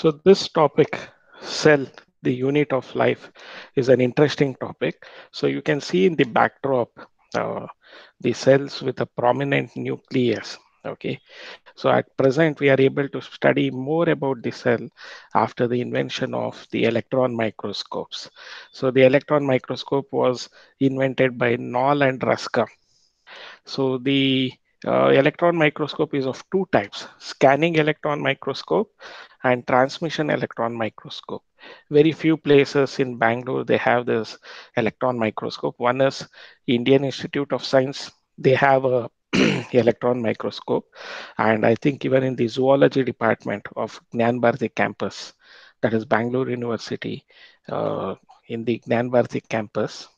So this topic, cell, the unit of life, is an interesting topic. So you can see in the backdrop uh, the cells with a prominent nucleus. Okay, so at present we are able to study more about the cell after the invention of the electron microscopes. So the electron microscope was invented by Knoll and Ruska. So the electron microscope is of two types: scanning electron microscope and transmission electron microscope. Very few places in Bangalore they have this electron microscope. One is Indian Institute of Science. They have a electron microscope, and I think even in the zoology department of Gnan Bharati campus, that is Bangalore University, uh, in the Gnan Bharati campus,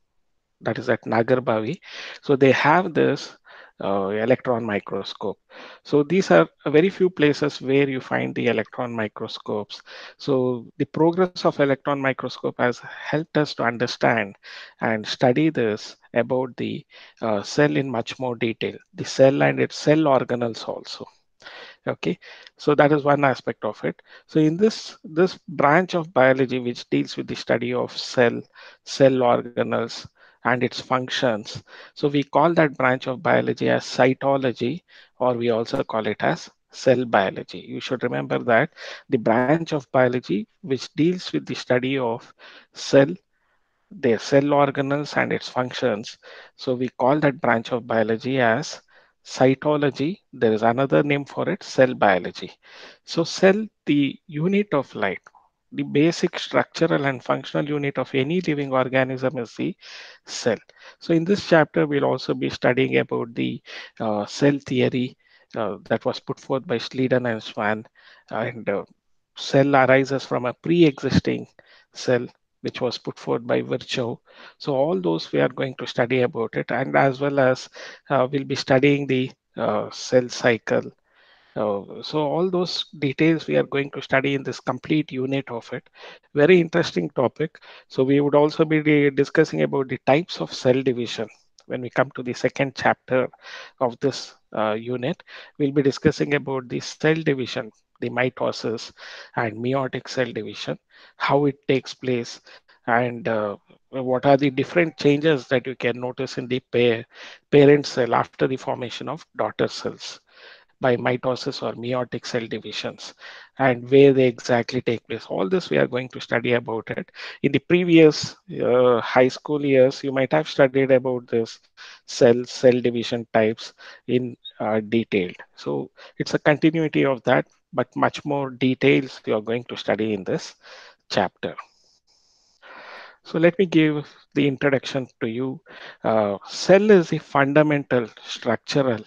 that is at Nagarbavi. So they have this electron microscope. So these are very few places where you find the electron microscopes. So the progress of electron microscope has helped us to understand and study this about the cell in much more detail, the cell and its cell organelles also. Okay, so that is one aspect of it. So in this branch of biology which deals with the study of cell organelles and its functions, so we call that branch of biology as cytology, or we also call it as cell biology. You should remember that the branch of biology which deals with the study of cell, their cell organelles and its functions. So we call that branch of biology as cytology. There is another name for it, cell biology. So cell, the unit of life, the basic structural and functional unit of any living organism is the cell. So in this chapter, we'll also be studying about the cell theory that was put forth by Schleiden and Schwann, and cell arises from a pre-existing cell which was put forth by Virchow. So all those we are going to study about it, and as well as we'll be studying the cell cycle. So all those details we are going to study in this complete unit of it. Very interesting topic. So we would also be discussing about the types of cell division. When we come to the second chapter of this unit, we'll be discussing about the cell division, the mitosis and meiotic cell division, how it takes place, and what are the different changes that you can notice in the parent cell after the formation of daughter cells by mitosis or meiotic cell divisions, and where they exactly take place. All this we are going to study about it. In the previous high school years, you might have studied about this cell division types in detailed. So it's a continuity of that, but much more details you are going to study in this chapter. So let me give the introduction to you. Cell is the fundamental structural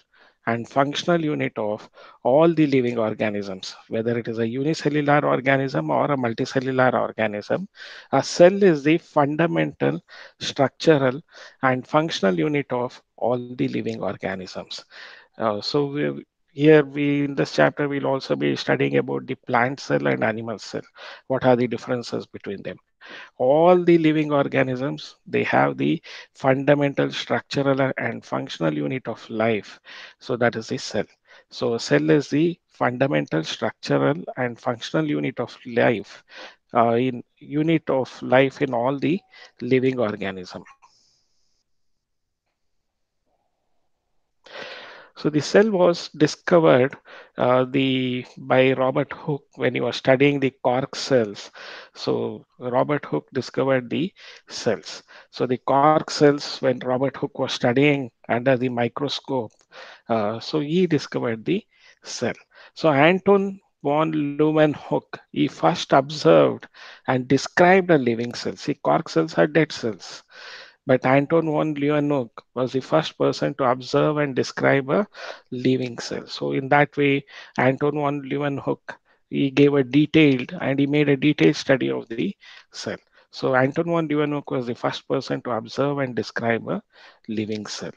and functional unit of all the living organisms, whether it is a unicellular organism or a multicellular organism. A cell is the fundamental structural and functional unit of all the living organisms. Here we in this chapter we'll also be studying about the plant cell and animal cell. What are the differences between them? All the living organisms, they have the fundamental structural and functional unit of life. So that is the cell. So a cell is the fundamental structural and functional unit of life, in unit of life in all the living organism. So the cell was discovered by Robert Hooke when he was studying the cork cells. So Robert Hooke discovered the cells. So the cork cells, when Robert Hooke was studying under the microscope, so he discovered the cell. So Anton von Leeuwenhoek, he first observed and described a living cell. See, cork cells are dead cells, but Anton von Leeuwenhoek was the first person to observe and describe a living cell. So in that way, Anton von Leeuwenhoek, he gave a detailed and he made a detailed study of the cell. So Anton von Leeuwenhoek was the first person to observe and describe a living cell.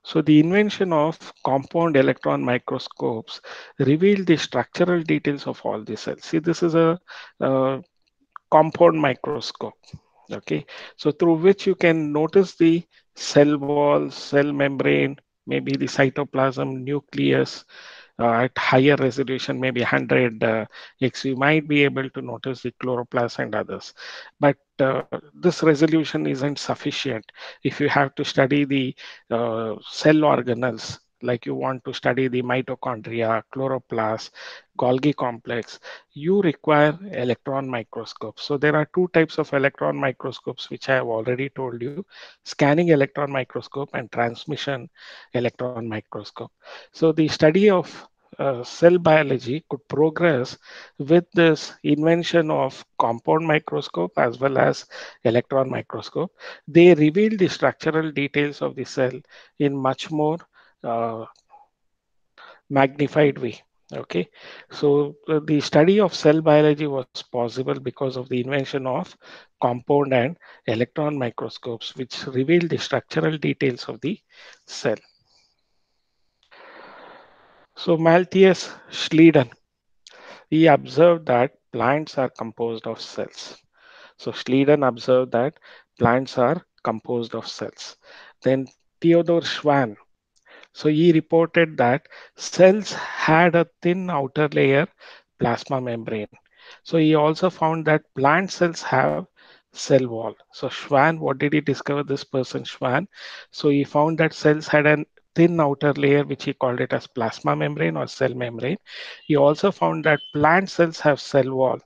So the invention of compound electron microscopes revealed the structural details of all the cells. See, this is a, uh compound microscope. Okay, so through which you can notice the cell wall, cell membrane, maybe the cytoplasm, nucleus, at higher resolution, maybe 100 x, you might be able to notice the chloroplast and others. But this resolution isn't sufficient if you have to study the cell organelles, like you want to study the mitochondria, chloroplast, Golgi complex, you require electron microscopes. So there are two types of electron microscopes, which I have already told you: scanning electron microscope and transmission electron microscope. So the study of cell biology could progress with this invention of compound microscope as well as electron microscope. They reveal the structural details of the cell in much more uh, magnified way. Okay, so the study of cell biology was possible because of the invention of compound and electron microscopes, which revealed the structural details of the cell. So Malthius Schleiden, he observed that plants are composed of cells. So Schleiden observed that plants are composed of cells. Then Theodor Schwann, so he reported that cells had a thin outer layer, plasma membrane. So he also found that plant cells have cell wall. So Schwann, what did he discover? This person Schwann. So he found that cells had a thin outer layer, which he called it as plasma membrane or cell membrane. He also found that plant cells have cell wall.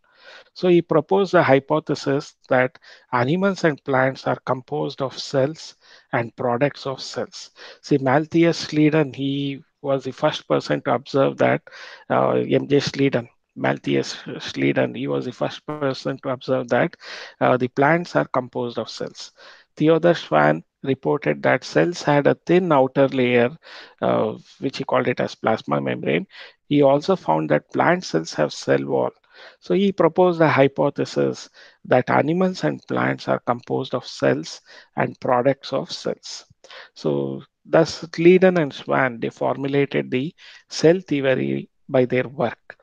So he proposed a hypothesis that animals and plants are composed of cells and products of cells. See, Malthius Schleiden, he was the first person to observe that. M.J. Schleiden, Malthius Schleiden, he was the first person to observe that the plants are composed of cells. Theodor Schwann reported that cells had a thin outer layer, which he called it as plasma membrane. He also found that plant cells have cell wall. So he proposed a hypothesis that animals and plants are composed of cells and products of cells. So thus Leiden and Schwann, they formulated the cell theory by their work.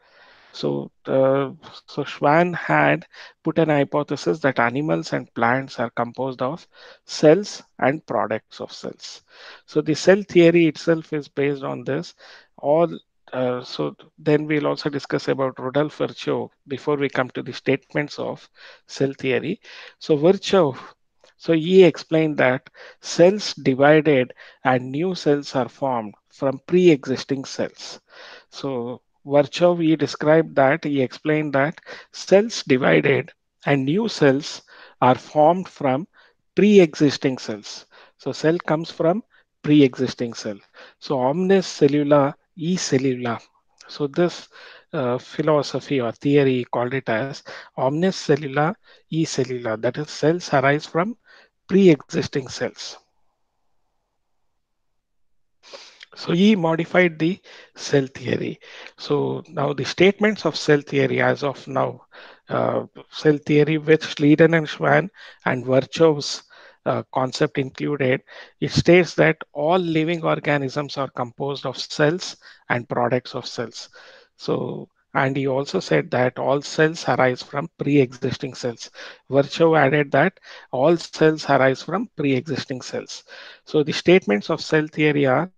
So Schwann had put an hypothesis that animals and plants are composed of cells and products of cells. So the cell theory itself is based on this. All so then we'll also discuss about Rudolf Virchow before we come to the statements of cell theory. So Virchow, so he explained that cells divided and new cells are formed from pre-existing cells. So Virchow, he described that, he explained that cells divided and new cells are formed from pre-existing cells. So cell comes from pre-existing cell. So omnis cellula e cellula. So this philosophy or theory called it as omnis cellula e cellula. That is, cells arise from pre-existing cells. So he modified the cell theory. So now the statements of cell theory as of now, cell theory with Schleiden and Schwann and Virchow's concept included, it states that all living organisms are composed of cells and products of cells. So, and he also said that all cells arise from pre-existing cells. Virchow added that all cells arise from pre-existing cells. So the statements of cell theory are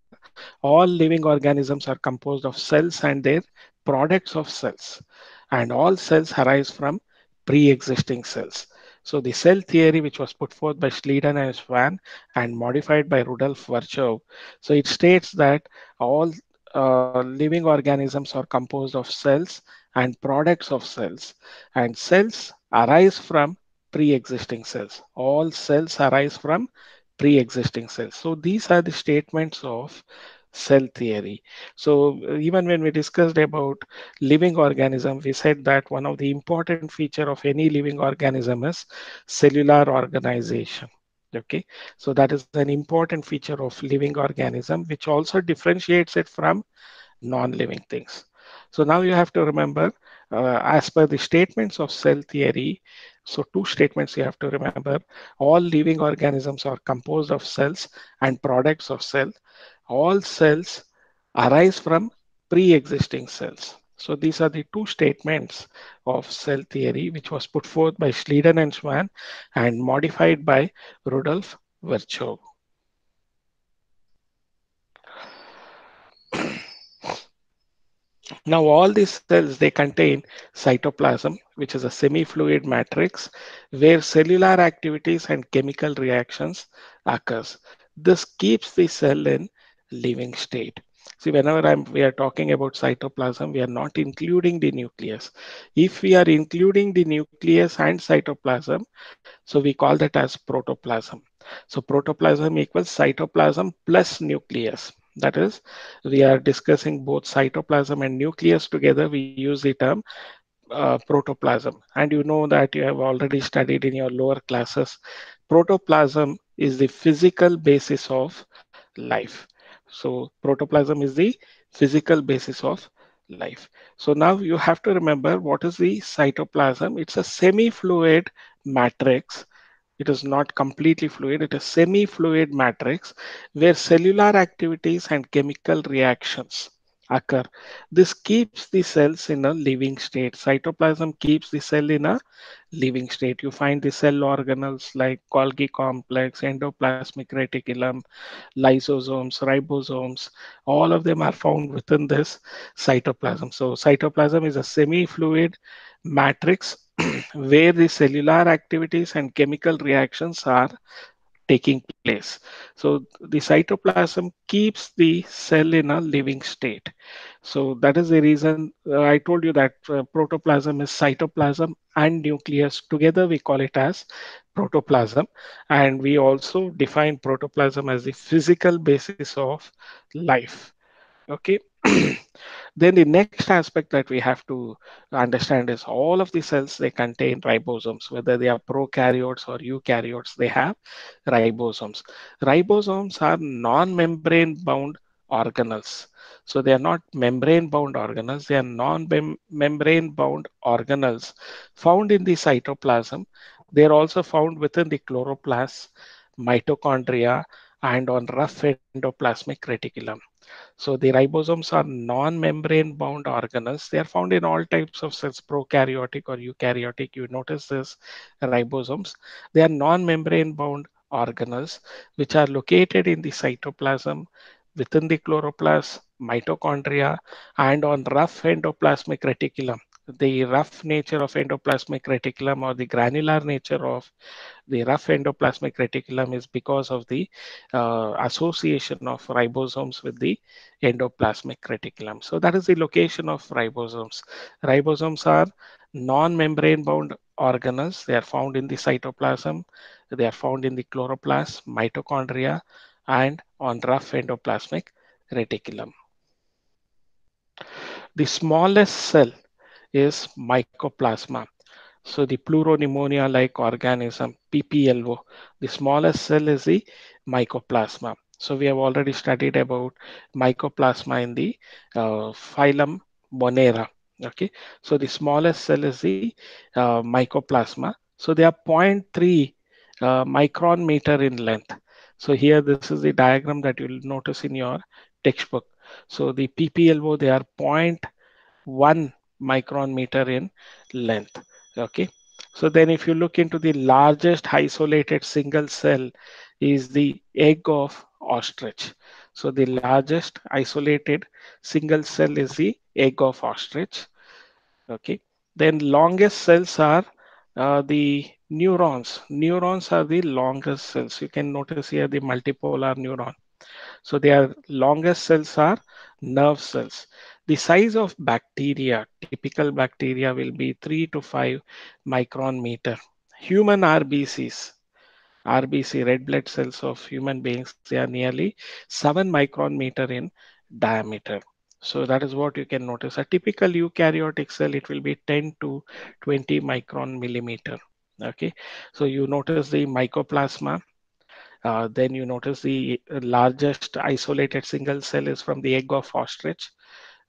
all living organisms are composed of cells and their products of cells, and all cells arise from pre-existing cells. So the cell theory, which was put forth by Schleiden and Schwann and modified by Rudolf Virchow, so it states that all living organisms are composed of cells and products of cells, and cells arise from pre-existing cells. All cells arise from pre-existing cells. So these are the statements of cell theory. So even when we discussed about living organism, we said that one of the important feature of any living organism is cellular organization. Okay, so that is an important feature of living organism, which also differentiates it from non-living things. So now you have to remember, as per the statements of cell theory, so two statements you have to remember: all living organisms are composed of cells and products of cell. All cells arise from pre-existing cells. So these are the two statements of cell theory, which was put forth by Schleiden and Schwann and modified by Rudolf Virchow. Now, all these cells, they contain cytoplasm, which is a semi-fluid matrix where cellular activities and chemical reactions occurs. This keeps the cell in living state. See, whenever we are talking about cytoplasm, we are not including the nucleus. If we are including the nucleus and cytoplasm, so we call that as protoplasm. So protoplasm equals cytoplasm plus nucleus. That is, we are discussing both cytoplasm and nucleus together. We use the term protoplasm. And you know that you have already studied in your lower classes. Protoplasm is the physical basis of life. So protoplasm is the physical basis of life. So now you have to remember what is the cytoplasm. It's a semi-fluid matrix. It is not completely fluid. It is semi-fluid matrix where cellular activities and chemical reactions occur. This keeps the cells in a living state. Cytoplasm keeps the cell in a living state. You find the cell organelles like Golgi complex, endoplasmic reticulum, lysosomes, ribosomes, all of them are found within this cytoplasm. So cytoplasm is a semi-fluid matrix where the cellular activities and chemical reactions are taking place. So the cytoplasm keeps the cell in a living state. So that is the reason I told you that protoplasm is cytoplasm and nucleus. Together we call it as protoplasm. And we also define protoplasm as the physical basis of life. Okay. Then the next aspect that we have to understand is all of the cells, they contain ribosomes, whether they are prokaryotes or eukaryotes, they have ribosomes. Ribosomes are non-membrane bound organelles. So they are not membrane bound organelles, they are non-membrane bound organelles found in the cytoplasm. They are also found within the chloroplast, mitochondria, and on rough endoplasmic reticulum. So the ribosomes are non-membrane bound organelles. They are found in all types of cells, prokaryotic or eukaryotic. You notice this ribosomes. They are non-membrane bound organelles which are located in the cytoplasm, within the chloroplast, mitochondria, and on rough endoplasmic reticulum. The rough nature of endoplasmic reticulum or the granular nature of the rough endoplasmic reticulum is because of the association of ribosomes with the endoplasmic reticulum. So that is the location of ribosomes. Ribosomes are non-membrane bound organelles. They are found in the cytoplasm. They are found in the chloroplast, mitochondria, and on rough endoplasmic reticulum. The smallest cell is mycoplasma. So the pleuropneumonia like organism, PPLO, the smallest cell is the mycoplasma. So we have already studied about mycoplasma in the phylum Monera. Okay, so the smallest cell is the mycoplasma. So they are zero point 0.3 micron meter in length. So here this is the diagram that you'll notice in your textbook. So the PPLO, they are zero point 0.1 micron meter in length. Okay. So then if you look into the largest isolated single cell is the egg of ostrich. So the largest isolated single cell is the egg of ostrich. Okay. Then longest cells are the neurons. Neurons are the longest cells. You can notice here the multipolar neuron. So their longest cells are nerve cells. The size of bacteria, typical bacteria will be 3 to 5 micron meter. Human RBC, red blood cells of human beings, they are nearly 7 micron meter in diameter. So that is what you can notice. A typical eukaryotic cell, it will be 10 to 20 micron millimeter. Okay, so you notice the mycoplasma, then you notice the largest isolated single cell is from the egg of ostrich.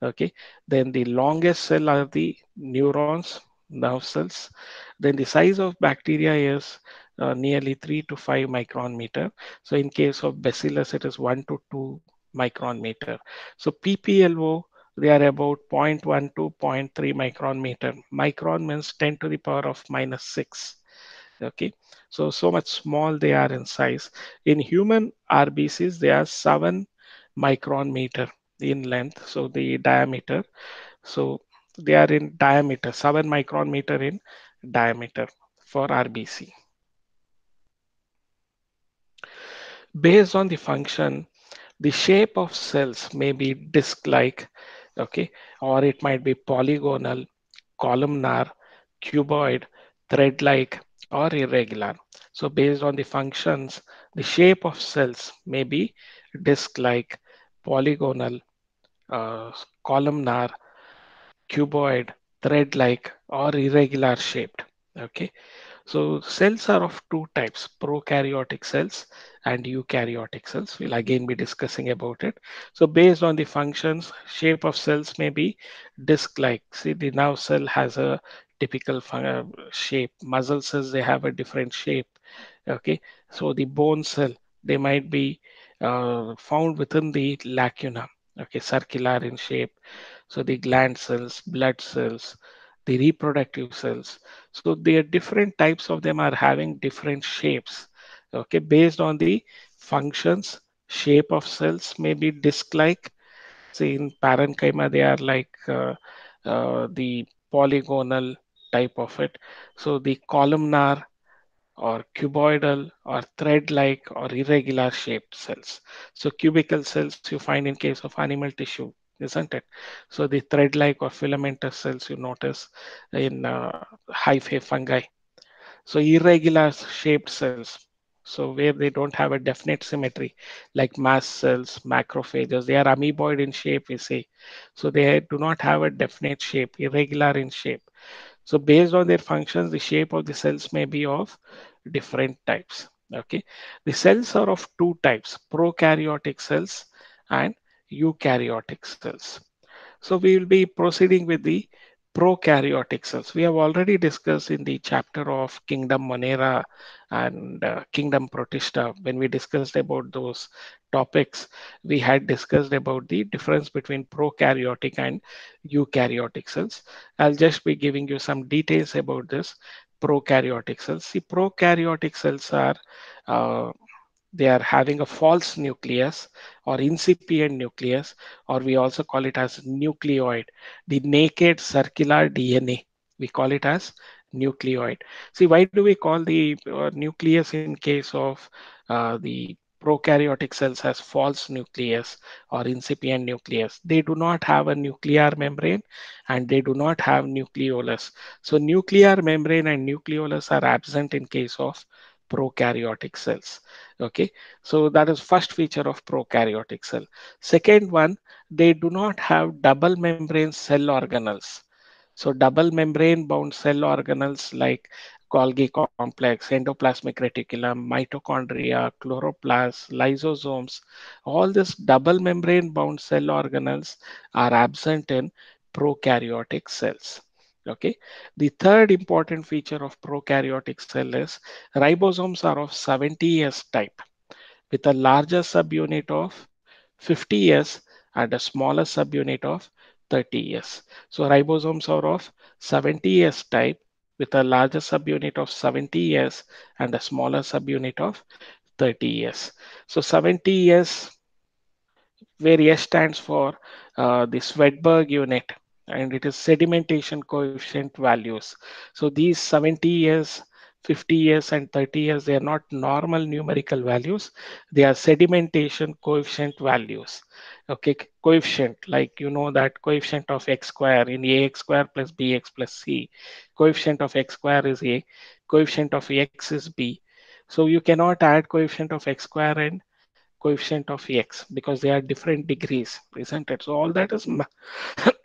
Okay. Then the longest cell are the neurons, nerve cells. Then the size of bacteria is nearly 3 to 5 micron meter. So in case of bacillus, it is 1 to 2 micron meter. So PPLO, they are about zero point 0.1 to zero point 0.3 micron meter. Micron means 10 to the power of minus 6. Okay, so much small they are in size. In human RBCs, they are 7 micron meter in length, so the diameter. So they are in diameter, 7 micron meter in diameter for RBC. Based on the function, the shape of cells may be disc-like, okay, or it might be polygonal, columnar, cuboid, thread-like, or irregular. So based on the functions, the shape of cells may be disc-like, polygonal, columnar, cuboid, thread-like, or irregular shaped. Okay, so cells are of two types, prokaryotic cells and eukaryotic cells. We'll again be discussing about it. So based on the functions, shape of cells may be disc-like. See, the nerve cell has a typical shape. Muscle cells, they have a different shape. Okay, so the bone cell, they might be found within the lacuna. Okay, circular in shape. So the gland cells, blood cells, the reproductive cells. So there are different types of them are having different shapes. Okay, based on the functions, shape of cells may be disc-like. See, in parenchyma, they are like the polygonal type of it. So the columnar or cuboidal or thread-like or irregular shaped cells. So cubical cells you find in case of animal tissue, isn't it? So the thread-like or filamentous cells you notice in hyphae fungi. So irregular shaped cells. So where they don't have a definite symmetry, like mast cells, macrophages, they are amoeboid in shape, we say. So they do not have a definite shape, irregular in shape. So based on their functions, the shape of the cells may be of different types. Okay. The cells are of two types, prokaryotic cells and eukaryotic cells. So we will be proceeding with the prokaryotic cells. We have already discussed in the chapter of Kingdom Monera and Kingdom Protista. When we discussed about those topics, we had discussed about the difference between prokaryotic and eukaryotic cells. I'll just be giving you some details about this prokaryotic cells. The prokaryotic cells are uh, they are having a false nucleus or incipient nucleus, or we also call it as nucleoid, the naked circular DNA. We call it as nucleoid. See, why do we call the nucleus in case of the prokaryotic cells as false nucleus or incipient nucleus? They do not have a nuclear membrane and they do not have nucleolus. So nuclear membrane and nucleolus are absent in case of prokaryotic cells. Okay, so that is first feature of prokaryotic cell. Second one, they do not have double membrane cell organelles. So double membrane bound cell organelles like Golgi complex, endoplasmic reticulum, mitochondria, chloroplasts, lysosomes, all this double membrane bound cell organelles are absent in prokaryotic cells. Okay. The third important feature of prokaryotic cell is ribosomes are of 70S type with a larger subunit of 50S and a smaller subunit of 30S. So ribosomes are of 70S type with a larger subunit of 70S and a smaller subunit of 30S. So 70S where S stands for the Swedberg unit and it is sedimentation coefficient values. So these 70 years, 50 years and 30 years, they are not normal numerical values. They are sedimentation coefficient values. Okay, coefficient, like you know that coefficient of x square in ax square plus bx plus c. Coefficient of x square is a, coefficient of x is b. So you cannot add coefficient of x square and coefficient of x because they are different degrees, isn't it? So all that is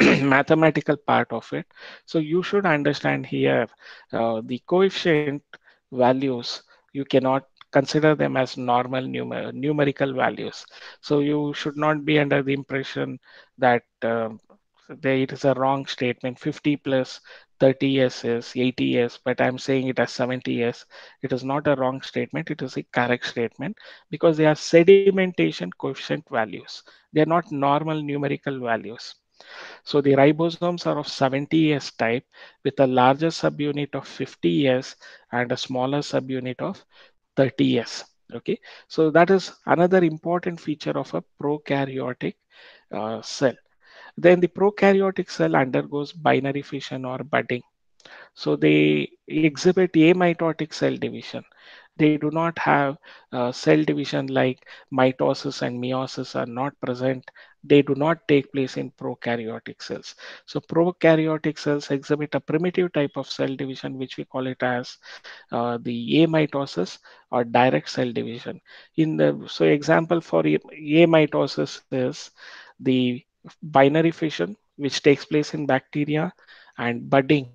mathematical part of it. So you should understand here the coefficient values, you cannot consider them as normal numerical values. So you should not be under the impression that there it is a wrong statement. 50 plus 30 years is 80 years, but I'm saying it as 70 years. It is not a wrong statement. It is a correct statement because they are sedimentation coefficient values. They are not normal numerical values. So the ribosomes are of 70S type with a larger subunit of 50S and a smaller subunit of 30S. Okay, so that is another important feature of a prokaryotic cell. Then the prokaryotic cell undergoes binary fission or budding. So they exhibit amitotic cell division. They do not have cell division like mitosis and meiosis are not present. They do not take place in prokaryotic cells. So prokaryotic cells exhibit a primitive type of cell division, which we call it as the amitosis or direct cell division. In the so example for amitosis is the binary fission, which takes place in bacteria, and budding.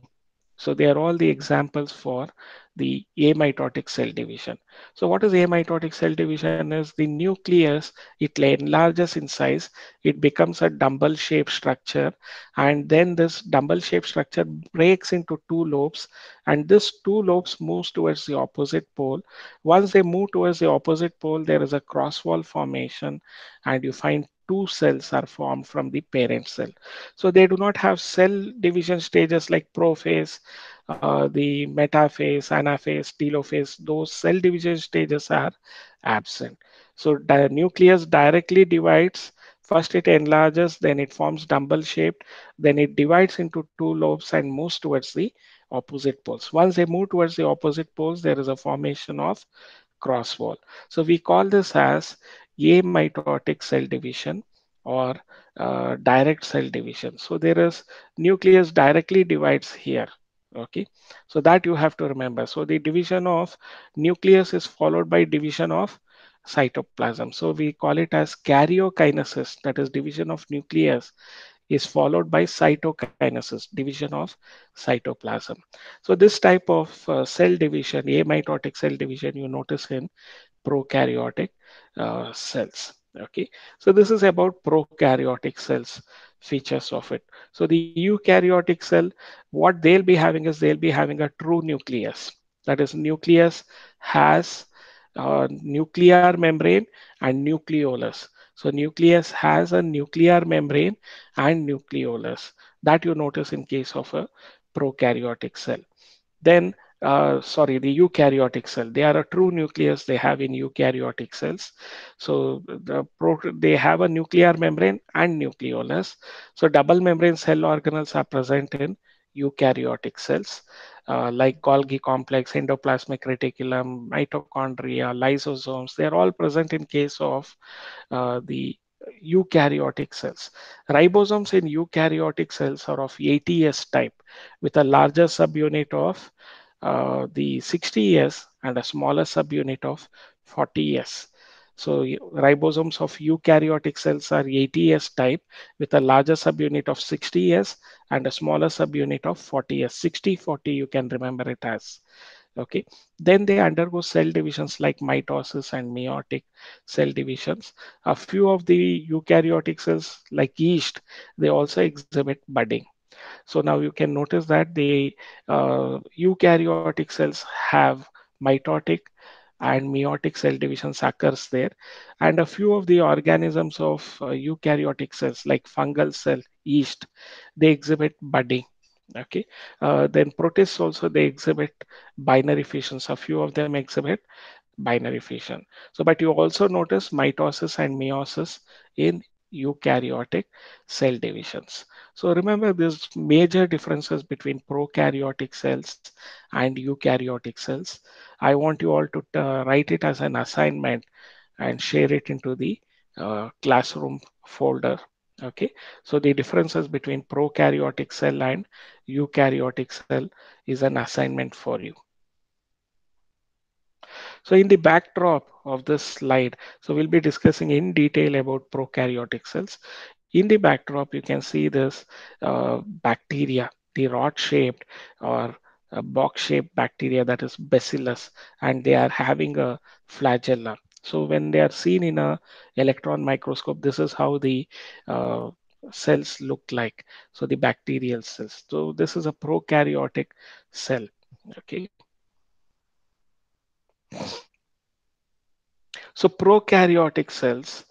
So they are all the examples for the amitotic cell division. So what is amitotic cell division is the nucleus, it enlarges in size, it becomes a dumbbell shaped structure, and then this dumbbell shaped structure breaks into two lobes, and this two lobes moves towards the opposite pole. Once they move towards the opposite pole, there is a cross wall formation, and you find two cells are formed from the parent cell. So they do not have cell division stages like prophase, the metaphase, anaphase, telophase. Those cell division stages are absent. So the nucleus directly divides. First it enlarges, then it forms dumbbell shaped, then it divides into two lobes and moves towards the opposite poles. Once they move towards the opposite poles, there is a formation of cross wall. So we call this as amitotic cell division or direct cell division. So there is nucleus directly divides here. Okay, so that you have to remember. So the division of nucleus is followed by division of cytoplasm. So we call it as karyokinesis, that is division of nucleus is followed by cytokinesis, division of cytoplasm. So this type of cell division, amitotic cell division, you notice in prokaryotic cells. Okay, so this is about prokaryotic cells, features of it. So the eukaryotic cell, what they'll be having is they'll be having a true nucleus. That is, nucleus has nuclear membrane and nucleolus. So nucleus has a nuclear membrane and nucleolus. That you notice in case of a prokaryotic cell. Then, sorry, the eukaryotic cell. They are a true nucleus they have in eukaryotic cells. So they have a nuclear membrane and nucleolus. So double membrane cell organelles are present in eukaryotic cells, like Golgi complex, endoplasmic reticulum, mitochondria, lysosomes. They are all present in case of the eukaryotic cells. Ribosomes in eukaryotic cells are of 80S type with a larger subunit of the 60S and a smaller subunit of 40S. So ribosomes of eukaryotic cells are 80S type with a larger subunit of 60S and a smaller subunit of 40S. 60-40 you can remember it as. Okay, then they undergo cell divisions like mitosis and meiotic cell divisions. A few of the eukaryotic cells like yeast, they also exhibit budding. So now you can notice that the eukaryotic cells have mitotic and meiotic cell divisions occurs there. And a few of the organisms of eukaryotic cells like fungal cell, yeast, they exhibit budding. Okay, then protists also they exhibit binary fissions. A few of them exhibit binary fission. So, but you also notice mitosis and meiosis in eukaryotic cell divisions. So remember there's major differences between prokaryotic cells and eukaryotic cells. I want you all to write it as an assignment and share it into the classroom folder. Okay, so the differences between prokaryotic cell and eukaryotic cell is an assignment for you. So in the backdrop of this slide, so we'll be discussing in detail about prokaryotic cells. In the backdrop, you can see this bacteria, the rod-shaped or box-shaped bacteria, that is bacillus, and they are having a flagella. So when they are seen in a electron microscope, this is how the uh, cells look like. So the bacterial cells. So this is a prokaryotic cell. Okay. So prokaryotic cells,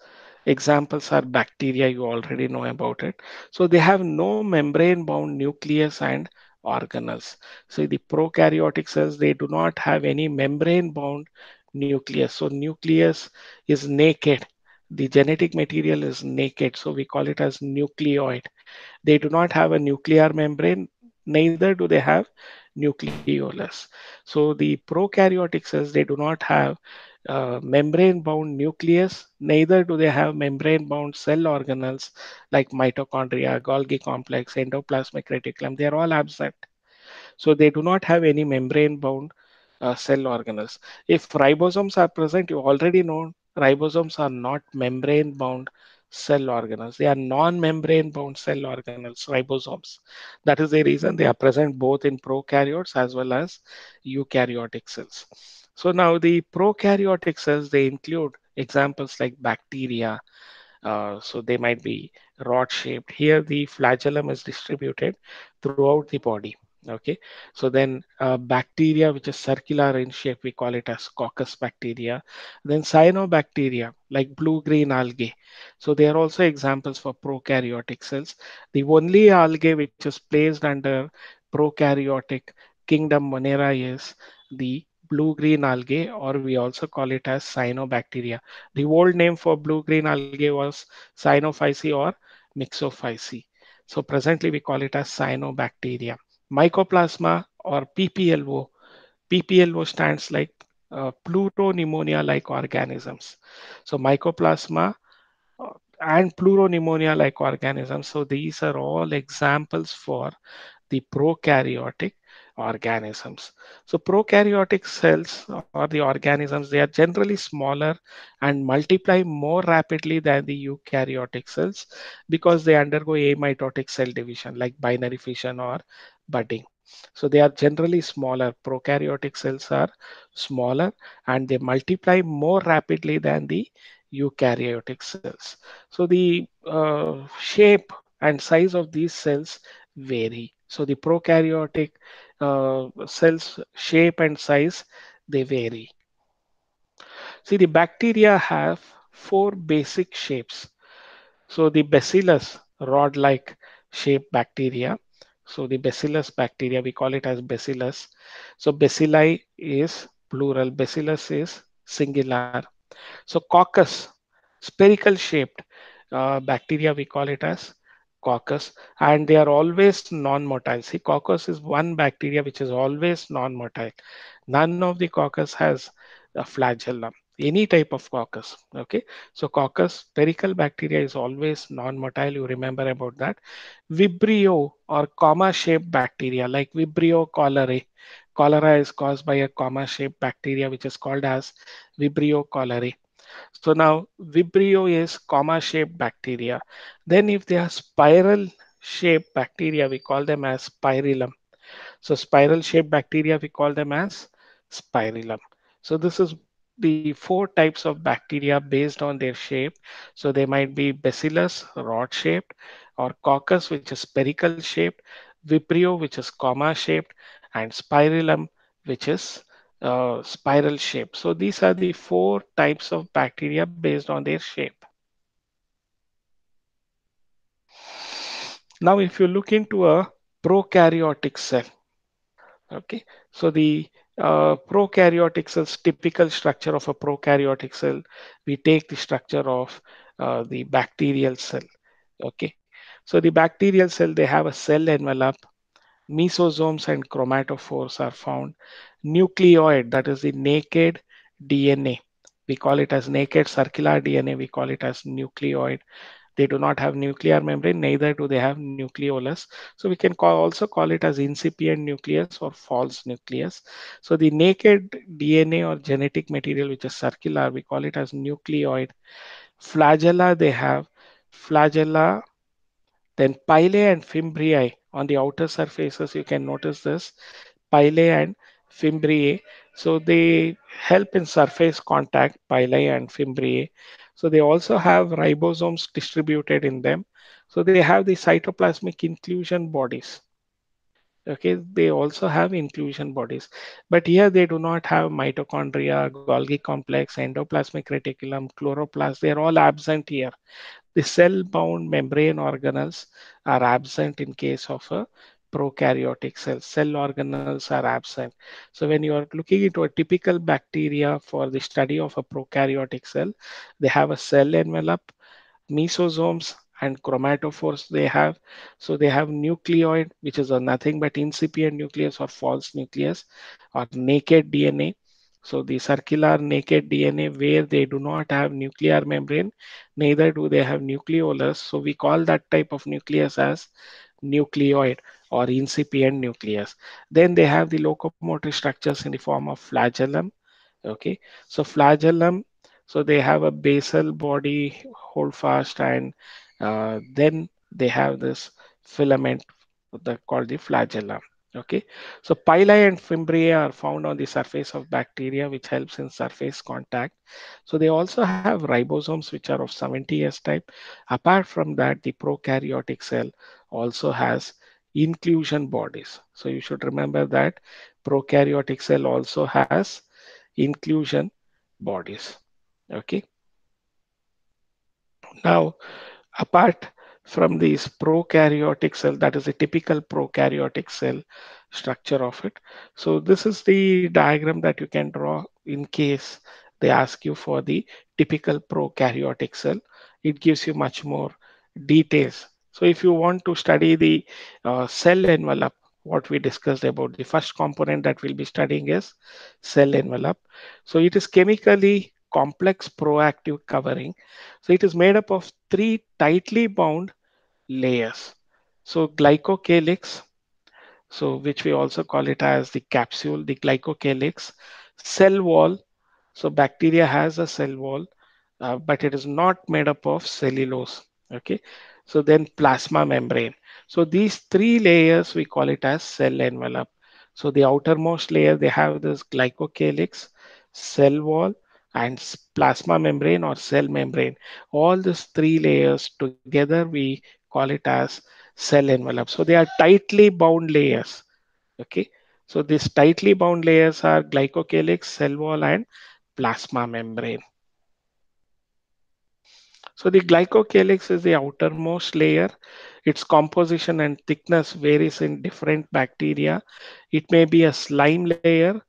examples are bacteria, you already know about it. So they have no membrane bound nucleus and organelles. So the prokaryotic cells, they do not have any membrane bound nucleus. So nucleus is naked. The genetic material is naked. So we call it as nucleoid. They do not have a nuclear membrane, neither do they have nucleolus. So the prokaryotic cells, they do not have membrane bound nucleus, neither do they have membrane bound cell organelles like mitochondria, Golgi complex, endoplasmic reticulum. They are all absent. So they do not have any membrane bound cell organelles. If ribosomes are present, you already know ribosomes are not membrane bound cell organelles. They are non-membrane bound cell organelles, ribosomes. That is the reason they are present both in prokaryotes as well as eukaryotic cells. So now the prokaryotic cells, they include examples like bacteria, so they might be rod shaped. Here, the flagellum is distributed throughout the body. Okay, so then bacteria which is circular in shape, we call it as coccus bacteria. Then cyanobacteria like blue green algae. So they are also examples for prokaryotic cells. The only algae which is placed under prokaryotic kingdom Monera is the blue green algae, or we also call it as cyanobacteria. The old name for blue green algae was Cyanophyceae or Mixophyceae. So presently we call it as cyanobacteria. Mycoplasma or PPLO. PPLO stands like pleuropneumonia like organisms. So mycoplasma and pleuropneumonia like organisms. So these are all examples for the prokaryotic organisms. So prokaryotic cells or the organisms, they are generally smaller and multiply more rapidly than the eukaryotic cells because they undergo amitotic cell division like binary fission or budding. So they are generally smaller. Prokaryotic cells are smaller and they multiply more rapidly than the eukaryotic cells. So the shape and size of these cells vary. So the prokaryotic cells shape and size, they vary. See, the bacteria have four basic shapes. So the bacillus, rod-like shaped bacteria. So the bacillus bacteria, we call it as bacillus. So bacilli is plural, bacillus is singular. So coccus, spherical shaped bacteria, we call it as coccus, and they are always non-motile. See, coccus is one bacteria which is always non-motile. None of the coccus has a flagellum, any type of coccus. Okay, so coccus, spherical bacteria is always non-motile. You remember about that. Vibrio or comma-shaped bacteria like Vibrio cholerae. Cholera is caused by a comma-shaped bacteria which is called as Vibrio cholerae. So now Vibrio is comma-shaped bacteria. Then if they are spiral shaped bacteria, we call them as spirillum. So spiral shaped bacteria, we call them as spirillum. So this is the four types of bacteria based on their shape. So they might be bacillus, rod shaped, or coccus, which is spherical shaped, vibrio, which is comma shaped, and spirillum, which is spiral shape. So these are the four types of bacteria based on their shape. Now, if you look into a prokaryotic cell, okay, so the prokaryotic cells, typical structure of a prokaryotic cell, we take the structure of the bacterial cell. Okay, so the bacterial cell, they have a cell envelope, mesosomes and chromatophores are found. Nucleoid, that is the naked DNA. We call it as naked circular DNA. We call it as nucleoid. They do not have nuclear membrane, neither do they have nucleolus. So we can also call it as incipient nucleus or false nucleus. So the naked DNA or genetic material, which is circular, we call it as nucleoid. Flagella, they have flagella, then pilae and fimbriae on the outer surfaces. You can notice this pilae and fimbriae. So they help in surface contact, pilae and fimbriae. So they also have ribosomes distributed in them. So they have the cytoplasmic inclusion bodies. Okay, they also have inclusion bodies, but here they do not have mitochondria, Golgi complex, endoplasmic reticulum, chloroplast. They are all absent here. The cell-bound membrane organelles are absent in case of a prokaryotic cell. Cell organelles are absent. So when you are looking into a typical bacteria for the study of a prokaryotic cell, they have a cell envelope, mesosomes, and chromatophores they have. So they have nucleoid, which is a nothing but incipient nucleus or false nucleus or naked DNA. So the circular naked DNA where they do not have nuclear membrane, neither do they have nucleolus. So we call that type of nucleus as nucleoid or incipient nucleus. Then they have the locomotor structures in the form of flagellum. Okay, so flagellum, so they have a basal body, hold fast, and then they have this filament called the flagella. Okay, so pili and fimbriae are found on the surface of bacteria, which helps in surface contact. So they also have ribosomes, which are of 70S type. Apart from that, the prokaryotic cell also has inclusion bodies. So you should remember that prokaryotic cell also has inclusion bodies. Okay. Now, apart from these prokaryotic cell, that is a typical prokaryotic cell structure of it. So this is the diagram that you can draw in case they ask you for the typical prokaryotic cell. It gives you much more details. So if you want to study the cell envelope, what we discussed about, the first component that we'll be studying is cell envelope. So it is chemically complex proactive covering. So it is made up of three tightly bound layers. So glycocalyx, so which we also call it as the capsule, the glycocalyx, cell wall. So bacteria has a cell wall, but it is not made up of cellulose. Okay. So then plasma membrane. So these three layers we call it as cell envelope. So the outermost layer they have this glycocalyx, cell wall, and plasma membrane or cell membrane. All these three layers together we call it as cell envelope. So they are tightly bound layers. Okay. So these tightly bound layers are glycocalyx, cell wall, and plasma membrane. So the glycocalyx is the outermost layer. Its composition and thickness varies in different bacteria. It may be a slime layer,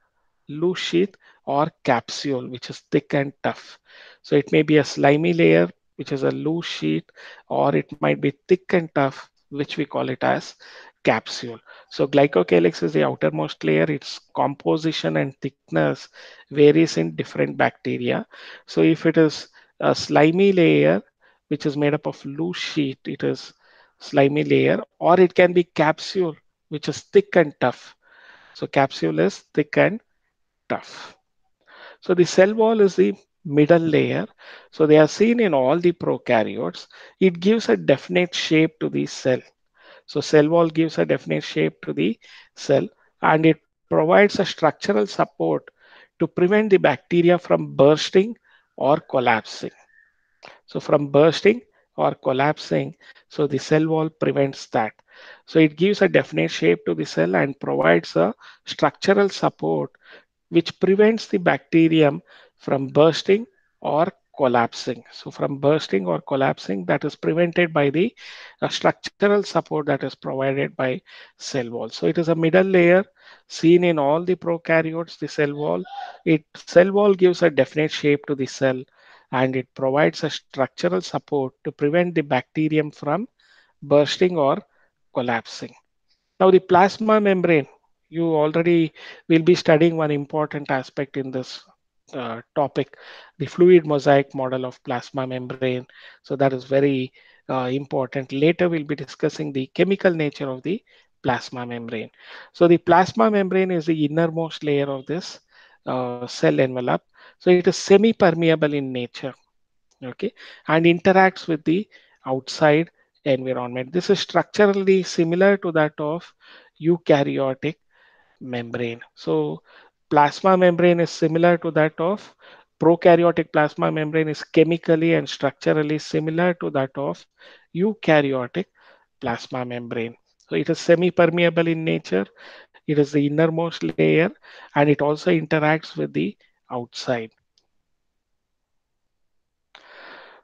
loose sheath, or capsule, which is thick and tough. So it may be a slimy layer, which is a loose sheet, or it might be thick and tough, which we call it as capsule. So glycocalyx is the outermost layer. Its composition and thickness varies in different bacteria. So if it is a slimy layer, which is made up of loose sheet, it is slimy layer, or it can be capsule, which is thick and tough. So capsule is thick and tough. So the cell wall is the middle layer. So they are seen in all the prokaryotes. It gives a definite shape to the cell. So cell wall gives a definite shape to the cell, and it provides a structural support to prevent the bacteria from bursting or collapsing. So from bursting or collapsing, so the cell wall prevents that. So it gives a definite shape to the cell and provides a structural support which prevents the bacterium from bursting or collapsing. So from bursting or collapsing, that is prevented by the structural support that is provided by cell wall. So it is a middle layer seen in all the prokaryotes, the cell wall. Cell wall gives a definite shape to the cell and it provides a structural support to prevent the bacterium from bursting or collapsing. Now, the plasma membrane, you already will be studying one important aspect in this topic, the fluid mosaic model of plasma membrane. So that is very important. Later, we'll be discussing the chemical nature of the plasma membrane. So the plasma membrane is the innermost layer of this cell envelope. So it is semi-permeable in nature, okay, and interacts with the outside environment. This is structurally similar to that of eukaryotic membrane. So plasma membrane is similar to that of prokaryotic. Plasma membrane is chemically and structurally similar to that of eukaryotic plasma membrane. So it is semi-permeable in nature. It is the innermost layer and it also interacts with the outside.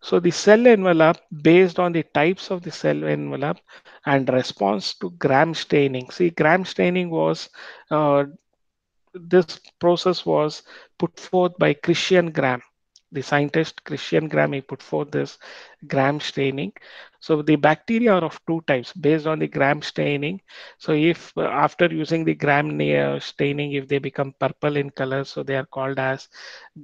So the cell envelope, based on the types of the cell envelope and response to Gram staining. See, Gram staining was this process was put forth by Christian Gram. The scientist Christian Gram, he put forth this Gram staining. So the bacteria are of two types based on the gram staining. So if after using the staining, if they become purple in color, so they are called as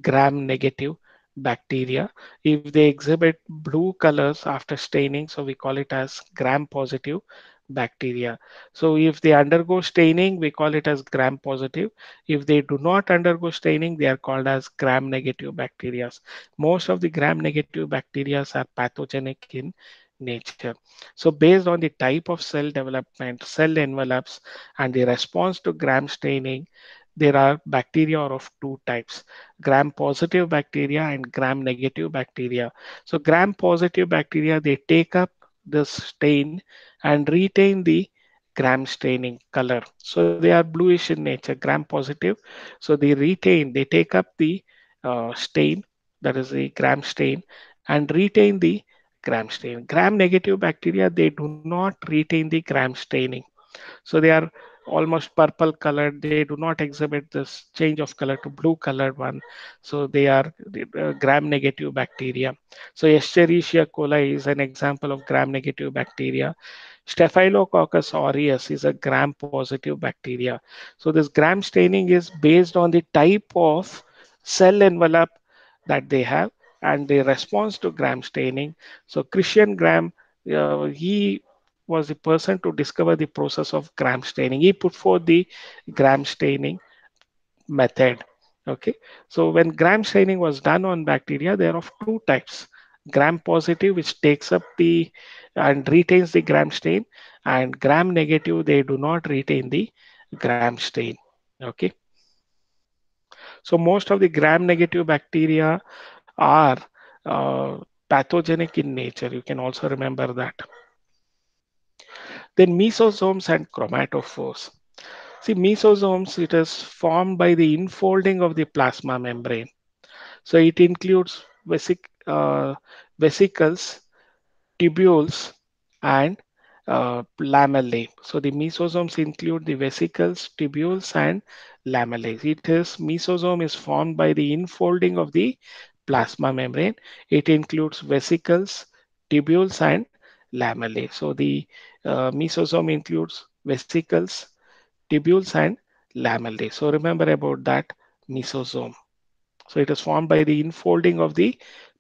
gram negative bacteria. If they exhibit blue colors after staining, so we call it as gram positive bacteria. So if they undergo staining, we call it as gram positive. If they do not undergo staining, they are called as gram negative bacteria. Most of the gram negative bacteria are pathogenic in nature. So based on the type of cell development, cell envelopes, and the response to gram staining, there are bacteria of two types, gram positive bacteria and gram negative bacteria. So gram positive bacteria, they take up the stain and retain the gram staining color. So they are bluish in nature, gram positive. So they take up the stain, that is the gram stain, and retain the gram stain. Gram negative bacteria, they do not retain the gram staining. So they are almost purple colored. They do not exhibit this change of color to blue colored one. So they are gram negative bacteria. So Escherichia coli is an example of gram negative bacteria. Staphylococcus aureus is a gram positive bacteria. So this gram staining is based on the type of cell envelope that they have and the response to gram staining. So Christian Gram, he was the person to discover the process of gram staining. He put forth the gram staining method. Okay, so when gram staining was done on bacteria, there are of two types: gram positive, which takes up the and retains the gram stain, and gram negative, they do not retain the gram stain. Okay, so most of the gram negative bacteria are pathogenic in nature. You can also remember that. Then mesosomes and chromatophores. See, mesosomes, it is formed by the infolding of the plasma membrane. So it includes vesicles, tubules, and lamellae. So the mesosomes include the vesicles, tubules, and lamellae. It is mesosome is formed by the infolding of the plasma membrane. It includes vesicles, tubules, and lamellae. So the mesosome includes vesicles, tubules, and lamellae. So remember about that mesosome. So it is formed by the infolding of the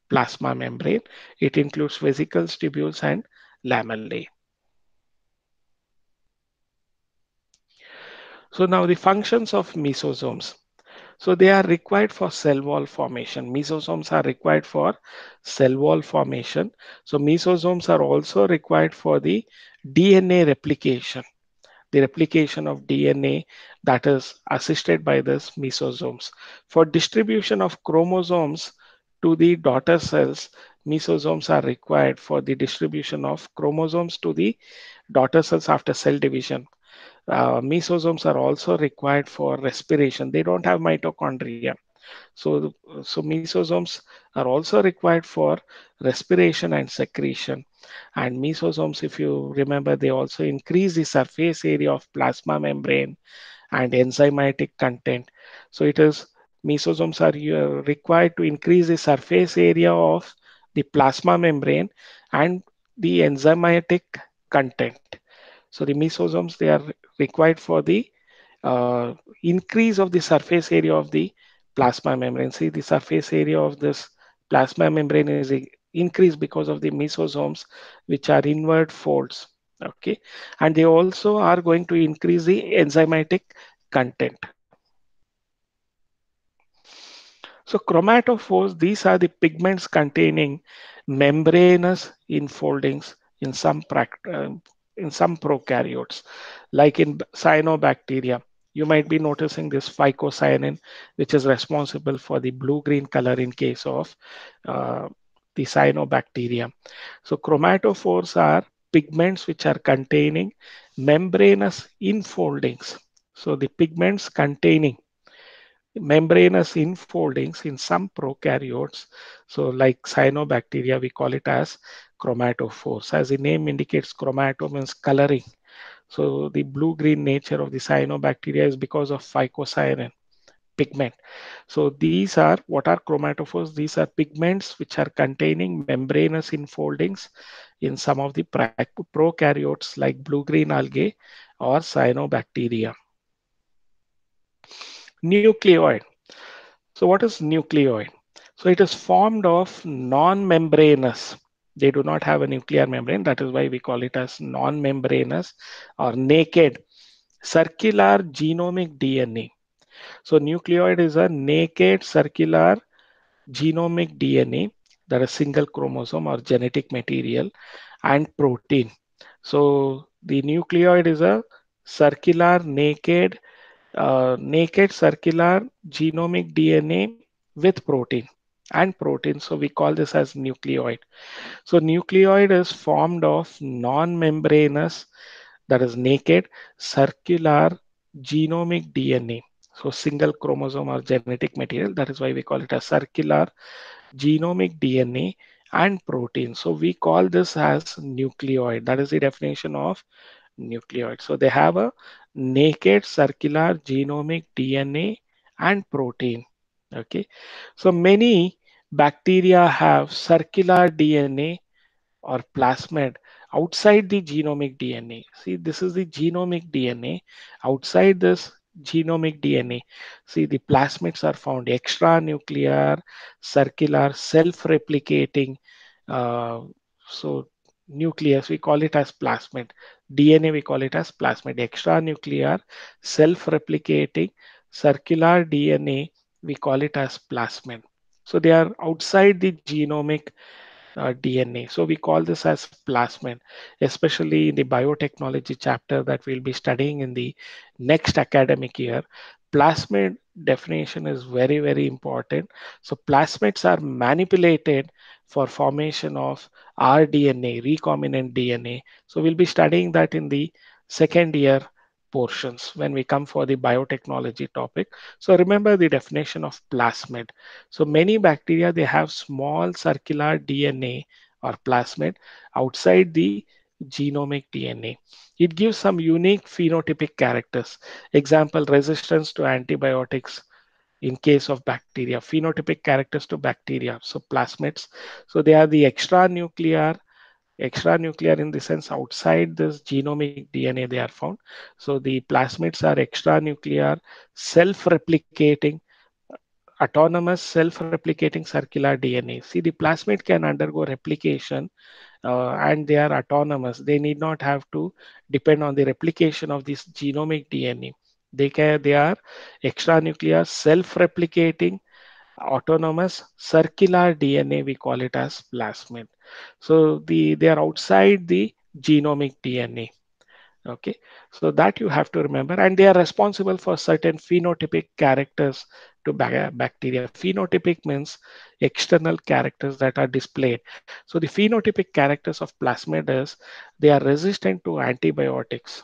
plasma membrane. It includes vesicles, tubules, and lamellae. So now the functions of mesosomes. So they are required for cell wall formation. Mesosomes are required for cell wall formation. So mesosomes are also required for the DNA replication. The replication of DNA that is assisted by this mesosomes. For distribution of chromosomes to the daughter cells, mesosomes are required for the distribution of chromosomes to the daughter cells after cell division. Mesosomes are also required for respiration. They don't have mitochondria. So mesosomes are also required for respiration and secretion. And mesosomes, if you remember, they also increase the surface area of plasma membrane and enzymatic content. So it is mesosomes are required to increase the surface area of the plasma membrane and the enzymatic content. So the mesosomes, they are required for the uh, increase of the surface area of the plasma membrane. See, the surface area of this plasma membrane is increased because of the mesosomes, which are inward folds. Okay, and they also are going to increase the enzymatic content. So chromatophores, these are the pigments containing membranous enfoldings in in some prokaryotes, like in cyanobacteria. You might be noticing this phycocyanin, which is responsible for the blue-green color in case of uh, the cyanobacteria. So chromatophores are pigments which are containing membranous enfoldings. So the pigments containing membranous enfoldings in some prokaryotes. So like cyanobacteria, we call it as chromatophores. As the name indicates, chromato means coloring. So the blue-green nature of the cyanobacteria is because of phycocyanin. pigment. So these are what are chromatophores? These are pigments which are containing membranous enfoldings in some of the prokaryotes like blue-green algae or cyanobacteria. Nucleoid. So what is nucleoid? So it is formed of non-membranous. They do not have a nuclear membrane. That is why we call it as non-membranous or naked circular genomic DNA. So nucleoid is a naked circular genomic DNA, that is single chromosome or genetic material, and protein. So the nucleoid is a circular naked circular genomic DNA with protein and protein. So we call this as nucleoid. So nucleoid is formed of non-membranous, that is naked circular genomic DNA. So single chromosome or genetic material. That is why we call it a circular genomic DNA and protein. So we call this as nucleoid. That is the definition of nucleoid. So they have a naked circular genomic DNA and protein. Okay. So many bacteria have circular DNA or plasmid outside the genomic DNA. See, this is the genomic DNA. Outside this genomic DNA, see, the plasmids are found extranuclear, circular, self-replicating. Uh, so nucleus, we call it as plasmid. DNA, we call it as plasmid. Extranuclear, self-replicating, circular DNA, we call it as plasmid. So they are outside the genomic DNA. So we call this as plasmid, especially in the biotechnology chapter that we'll be studying in the next academic year. Plasmid definition is very, very important. So plasmids are manipulated for formation of rDNA, recombinant DNA. So we'll be studying that in the second year portions when we come for the biotechnology topic. So remember the definition of plasmid. So many bacteria, they have small circular DNA or plasmid outside the genomic DNA. It gives some unique phenotypic characters. Example, resistance to antibiotics in case of bacteria, phenotypic characters to bacteria. So plasmids. So they are the extranuclear in the sense outside this genomic DNA they are found. So the plasmids are extranuclear, self-replicating, autonomous self-replicating circular DNA. See, the plasmid can undergo replication and they are autonomous. They need not have to depend on the replication of this genomic DNA. They are extranuclear, self-replicating, autonomous circular DNA. We call it as plasmid. So they are outside the genomic DNA. Okay, so that you have to remember, and they are responsible for certain phenotypic characters to bacteria. Phenotypic means external characters that are displayed. So the phenotypic characters of plasmid is they are resistant to antibiotics.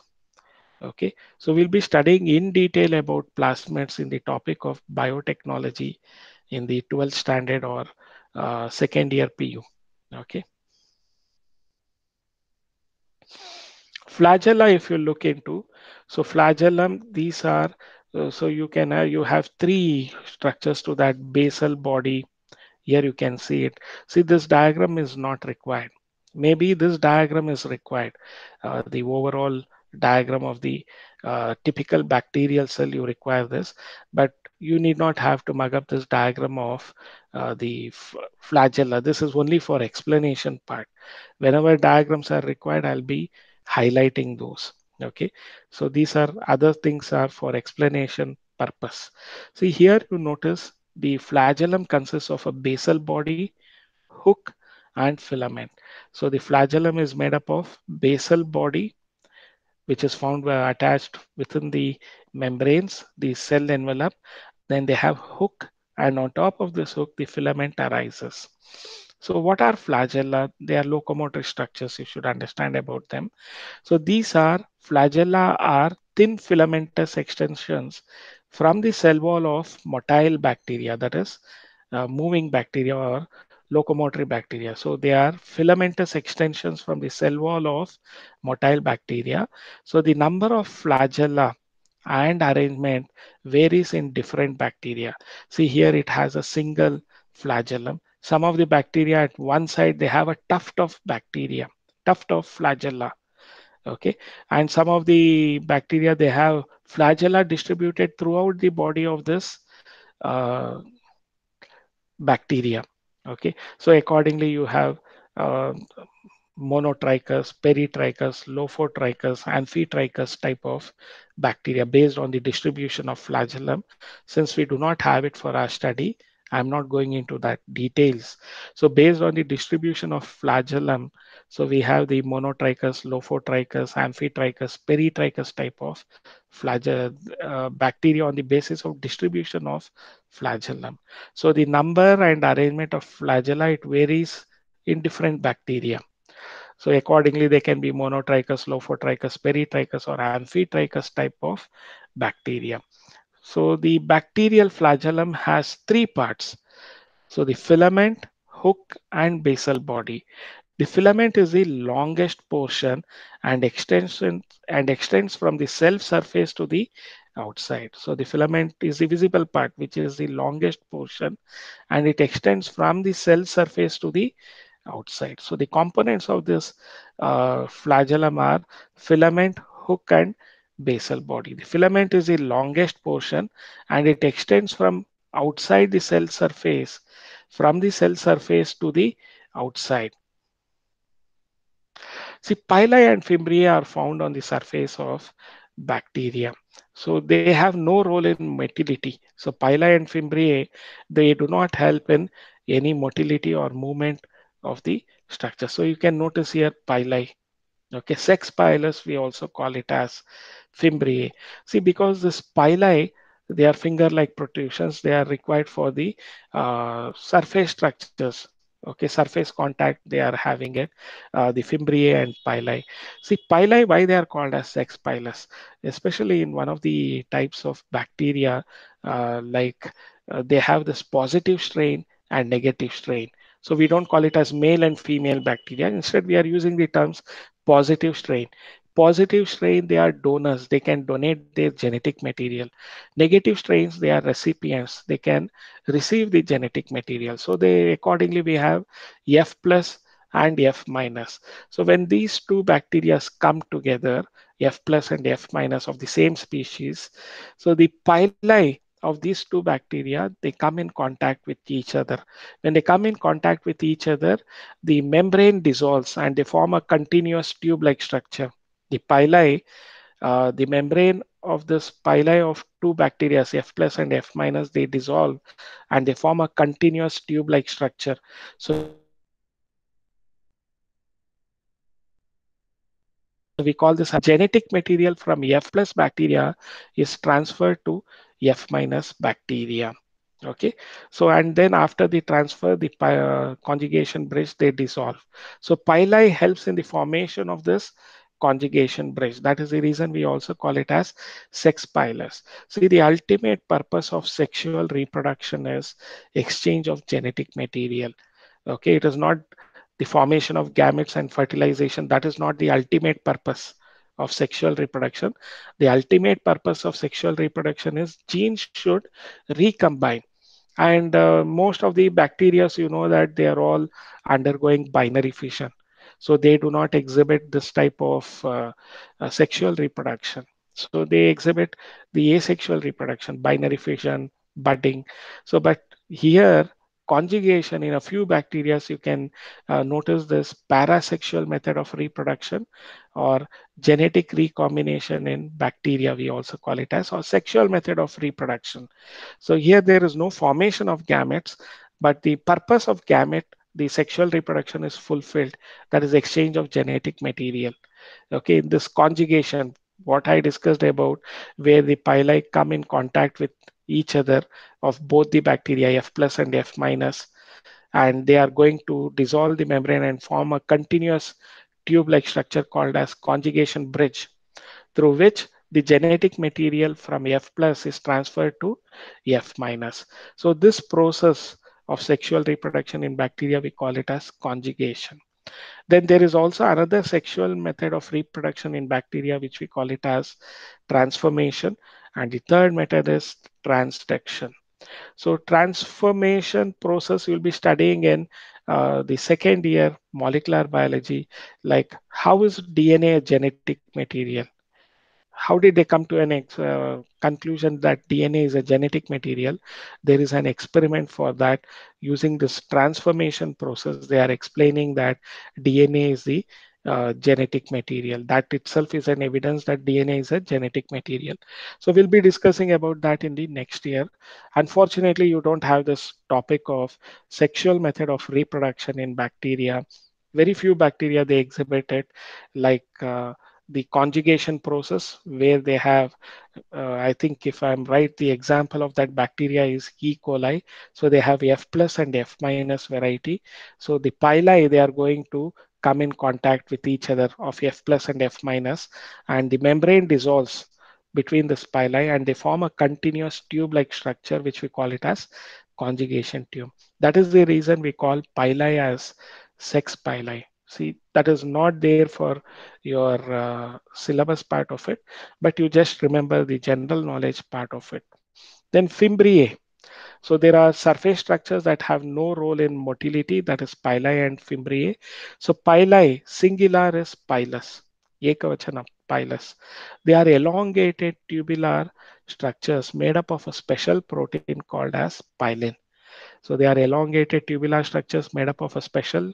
Okay, so we'll be studying in detail about plasmids in the topic of biotechnology in the 12th standard or second year PU. Okay. Flagella, if you look into, so flagellum, these are, so you have three structures to that basal body. Here you can see it. See, this diagram is not required. Maybe this diagram is required. The overall diagram of the typical bacterial cell, you require this, but you need not have to mug up this diagram of the flagella. This is only for explanation part. Whenever diagrams are required, I'll be highlighting those. Okay, so these are other things are for explanation purpose. See here you notice the flagellum consists of a basal body, hook, and filament. So the flagellum is made up of basal body, which is found attached within the membranes, the cell envelope. Then they have hook, and on top of this hook, the filament arises. So what are flagella? They are locomotor structures. You should understand about them. So these are flagella are thin filamentous extensions from the cell wall of motile bacteria, that is moving bacteria or locomotory bacteria. So they are filamentous extensions from the cell wall of motile bacteria. So the number of flagella and arrangement varies in different bacteria. See here it has a single flagellum. Some of the bacteria at one side they have a tuft of bacteria, tuft of flagella. Okay, and some of the bacteria they have flagella distributed throughout the body of this uh, bacteria. Okay, so accordingly you have uh, monotrichous, peritrichous, lophotrichous, amphitrichous type of bacteria based on the distribution of flagellum. Since we do not have it for our study, I'm not going into that details. So based on the distribution of flagellum, so we have the monotrichous, lophotrichous, amphitrichous, peritrichous type of bacteria on the basis of distribution of flagellum. So the number and arrangement of flagella, it varies in different bacteria. So accordingly, they can be monotrichous, lophotrichous, peritrichous, or amphitrichous type of bacteria. So the bacterial flagellum has three parts. So the filament, hook, and basal body. The filament is the longest portion and extends from the cell surface to the outside. So the filament is the visible part, which is the longest portion, and it extends from the cell surface to the outside. So the components of this flagellum are filament, hook, and basal body. The filament is the longest portion and it extends from outside the cell surface, from the cell surface to the outside. See, pili and fimbriae are found on the surface of bacteria. So they have no role in motility. So pili and fimbriae, they do not help in any motility or movement of the structure. So you can notice here pili. Okay, sex pilus, we also call it as fimbriae. See, because this pili, they are finger-like protrusions, they are required for the surface structures. Okay, surface contact, they are having it, the fimbriae and pili. See, pili, why they are called as sex pilus? Especially in one of the types of bacteria, they have this positive strain and negative strain. So we don't call it as male and female bacteria. Instead, we are using the terms positive strain. Positive strain, they are donors. They can donate their genetic material. Negative strains, they are recipients. They can receive the genetic material. So they accordingly we have F plus and F minus. So when these two bacteria come together, F plus and F minus of the same species, so the pili of these two bacteria, they come in contact with each other. When they come in contact with each other, the membrane dissolves and they form a continuous tube-like structure. The pili, the membrane of this pili of two bacteria, F plus and F minus, they dissolve and they form a continuous tube-like structure. So we call this as genetic material from F plus bacteria is transferred to F minus bacteria. Okay, so and then after the transfer, the conjugation bridge they dissolve. So pili helps in the formation of this conjugation bridge. That is the reason we also call it as sex pilus. See, the ultimate purpose of sexual reproduction is exchange of genetic material. Okay, it is not the formation of gametes and fertilization. That is not the ultimate purpose of sexual reproduction. The ultimate purpose of sexual reproduction is genes should recombine. And most of the bacteria, you know that they are all undergoing binary fission. So they do not exhibit this type of sexual reproduction. So they exhibit the asexual reproduction, binary fission, budding. So, but here, conjugation in a few bacteria, you can notice this parasexual method of reproduction or genetic recombination in bacteria, we also call it as, or sexual method of reproduction. So here there is no formation of gametes, but the purpose of gamete, the sexual reproduction is fulfilled. That is exchange of genetic material. Okay, in this conjugation, what I discussed about where the pili come in contact with each other of both the bacteria F plus and F minus, and they are going to dissolve the membrane and form a continuous tube-like structure called as conjugation bridge through which the genetic material from F plus is transferred to F minus. So this process of sexual reproduction in bacteria, we call it as conjugation. Then there is also another sexual method of reproduction in bacteria, which we call it as transformation. And the third method is transduction. So transformation process you'll be studying in the second year molecular biology, like how is DNA a genetic material? How did they come to an conclusion that DNA is a genetic material? There is an experiment for that using this transformation process. They are explaining that DNA is the genetic material. That itself is an evidence that DNA is a genetic material. So we'll be discussing about that in the next year. Unfortunately, you don't have this topic of sexual method of reproduction in bacteria. Very few bacteria they exhibit it, like the conjugation process where they have, I think if I'm right, the example of that bacteria is E. coli. So they have F plus and F minus variety. So the pili, they are going to come in contact with each other of F plus and F minus, and the membrane dissolves between the pili and they form a continuous tube-like structure, which we call it as conjugation tube. That is the reason we call pili as sex pili. See, that is not there for your syllabus part of it, but you just remember the general knowledge part of it. Then fimbriae. So there are surface structures that have no role in motility, that is pili and fimbriae. So pili, singular is pilus, ekavachana, pilus. They are elongated tubular structures made up of a special protein called as pilin. So they are elongated tubular structures made up of a special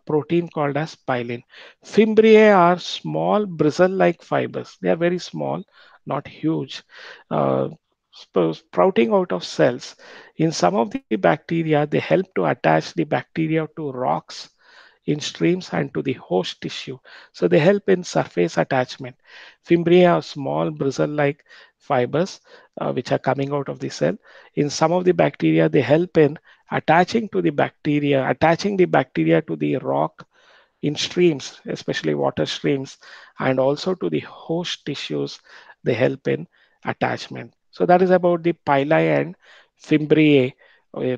protein called as pilin. Fimbriae are small bristle-like fibers. They are very small, not huge, uh, sprouting out of cells. In some of the bacteria, they help to attach the bacteria to rocks in streams and to the host tissue. So they help in surface attachment. Fimbriae are small bristle-like fibers which are coming out of the cell. In some of the bacteria, they help in attaching the bacteria to the rock in streams, especially water streams, and also to the host tissues, they help in attachment. So that is about the pili and fimbriae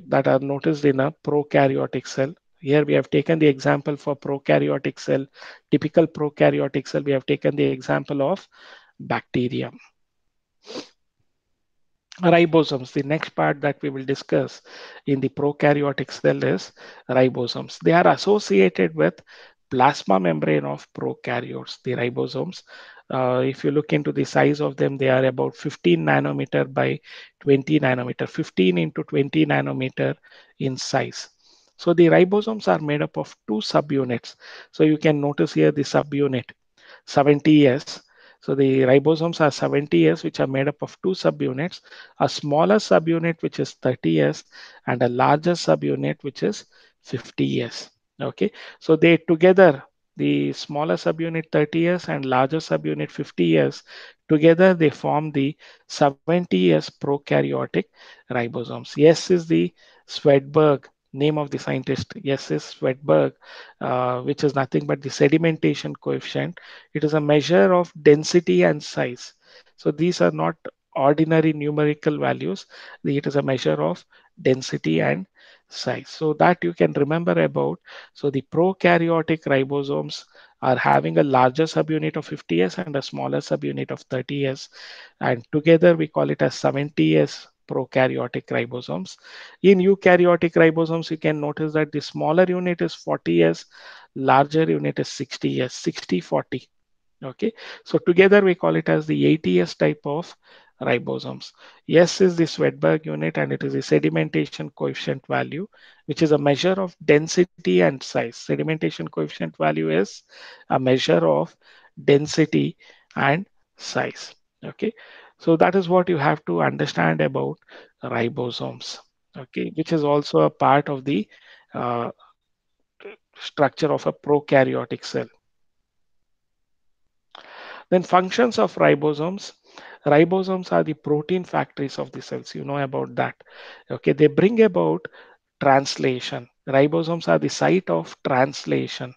that are noticed in a prokaryotic cell. Here we have taken the example for prokaryotic cell, typical prokaryotic cell. We have taken the example of bacteria. Ribosomes, the next part that we will discuss in the prokaryotic cell is ribosomes. They are associated with plasma membrane of prokaryotes, the ribosomes. If you look into the size of them, they are about 15 nanometer by 20 nanometer, 15 into 20 nanometer in size. So the ribosomes are made up of two subunits. So you can notice here the subunit 70S. So the ribosomes are 70S, which are made up of two subunits, a smaller subunit, which is 30S, and a larger subunit, which is 50S. Okay, so they together, the smaller subunit 30S and larger subunit 50S, together they form the 70S prokaryotic ribosomes. S is the Swedberg name of the scientist. S is Swedberg, which is nothing but the sedimentation coefficient. It is a measure of density and size. So these are not ordinary numerical values. It is a measure of density and size. So that you can remember about. So the prokaryotic ribosomes are having a larger subunit of 50S and a smaller subunit of 30S. And together we call it as 70S prokaryotic ribosomes. In eukaryotic ribosomes, you can notice that the smaller unit is 40S, larger unit is 60S, 60-40. Okay, so together we call it as the 80S type of ribosomes. S is the Swedberg unit and it is a sedimentation coefficient value, which is a measure of density and size. Sedimentation coefficient value is a measure of density and size. Okay, so that is what you have to understand about ribosomes. Okay, which is also a part of the uh, structure of a prokaryotic cell. Then functions of ribosomes. Ribosomes are the protein factories of the cells. You know about that. Okay, they bring about translation. Ribosomes are the site of translation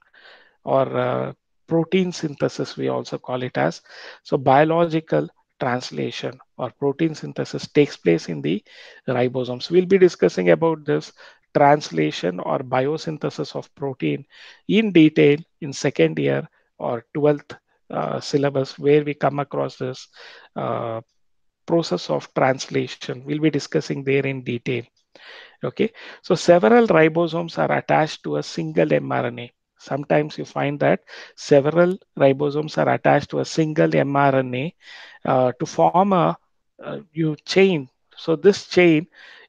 or protein synthesis, we also call it as. So biological translation or protein synthesis takes place in the ribosomes. We'll be discussing about this translation or biosynthesis of protein in detail in second year or 12th syllabus, where we come across this uh, process of translation. We'll be discussing there in detail. Okay, so several ribosomes are attached to a single mRNA. Sometimes you find that several ribosomes are attached to a single mRNA to form a new chain. So this chain,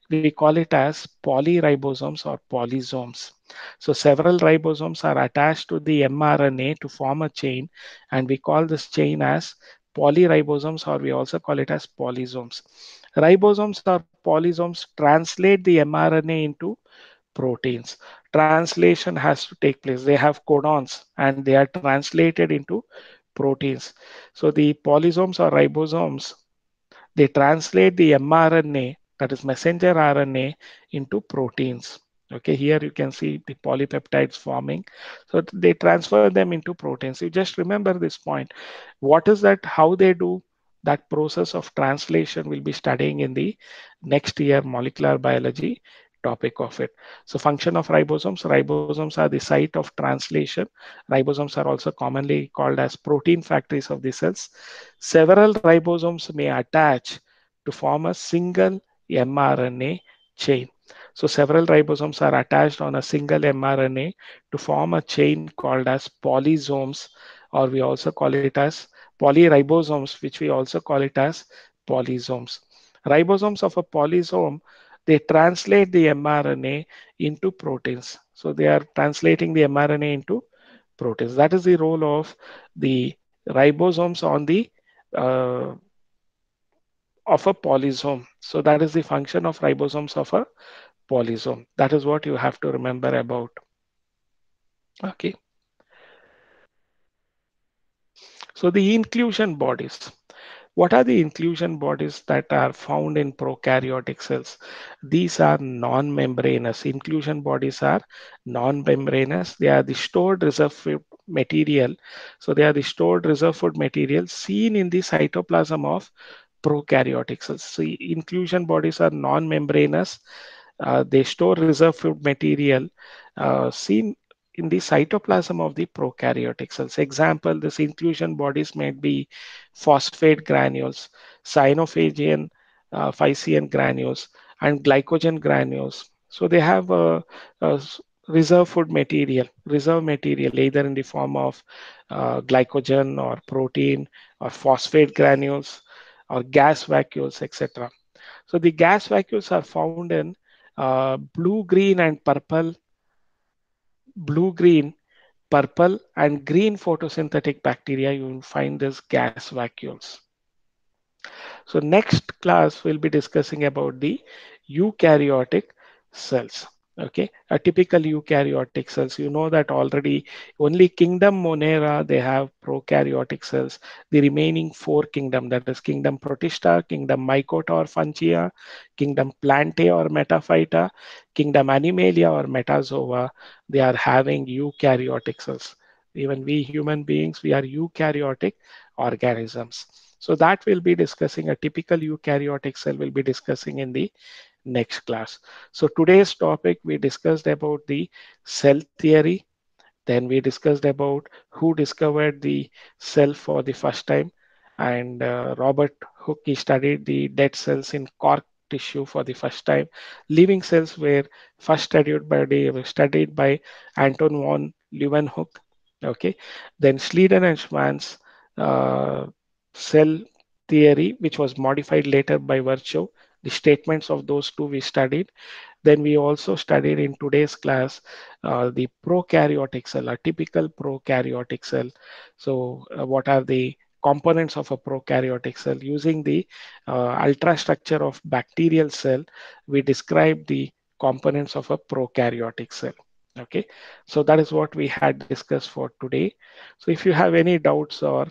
we call it as polyribosomes or polysomes. So several ribosomes are attached to the mRNA to form a chain, and we call this chain as polyribosomes, or we also call it as polysomes. Ribosomes or polysomes translate the mRNA into proteins. Translation has to take place. They have codons and they are translated into proteins. So the polysomes or ribosomes, they translate the mRNA, that is messenger RNA, into proteins. Okay, here you can see the polypeptides forming. So they transfer them into proteins. You just remember this point. What is that? How they do that process of translation we'll be studying in the next year molecular biology topic of it. So function of ribosomes. Ribosomes are the site of translation. Ribosomes are also commonly called as protein factories of the cells. Several ribosomes may attach to form a single mRNA chain. So several ribosomes are attached on a single mRNA to form a chain called as polysomes, or we also call it as polyribosomes, which we also call it as polysomes. Ribosomes of a polysome, they translate the mRNA into proteins. So they are translating the mRNA into proteins. That is the role of the ribosomes on the uh, of a polysome. So that is the function of ribosomes of a polysome. That is what you have to remember about. Okay. So the inclusion bodies. What are the inclusion bodies that are found in prokaryotic cells? These are non-membranous. Inclusion bodies are non-membranous. They are the stored reserve food material. So they are the stored reserve food material seen in the cytoplasm of prokaryotic cells. So inclusion bodies are non-membranous. They store reserve food material seen in the cytoplasm of the prokaryotic cells. Example, this inclusion bodies may be phosphate granules, cyanophagian, phycean granules, and glycogen granules. So they have a reserve food material, reserve material, either in the form of glycogen or protein or phosphate granules or gas vacuoles, etc. So the gas vacuoles are found in blue, green, and purple, blue, green, purple, and green photosynthetic bacteria. You will find this gas vacuoles. So next class we'll be discussing about the eukaryotic cells. Okay, a typical eukaryotic cells. You know that already. Only kingdom Monera they have prokaryotic cells. The remaining four kingdom, that is kingdom Protista, kingdom Mycota or Fungia, kingdom Plantae or Metaphyta, kingdom Animalia or Metazoa, they are having eukaryotic cells. Even we human beings, we are eukaryotic organisms. So that we'll be discussing. A typical eukaryotic cell will be discussing in the next class. So today's topic, we discussed about the cell theory. Then we discussed about who discovered the cell for the first time. And Robert Hooke, he studied the dead cells in cork tissue for the first time. Living cells were first studied by Anton von Leeuwenhoek. Okay. Then Schleiden and Schwann's uh, cell theory, which was modified later by Virchow. The statements of those two we studied. Then we also studied in today's class the prokaryotic cell, a typical prokaryotic cell. So what are the components of a prokaryotic cell? Using the ultrastructure of bacterial cell, we describe the components of a prokaryotic cell. Okay, so that is what we had discussed for today. So if you have any doubts or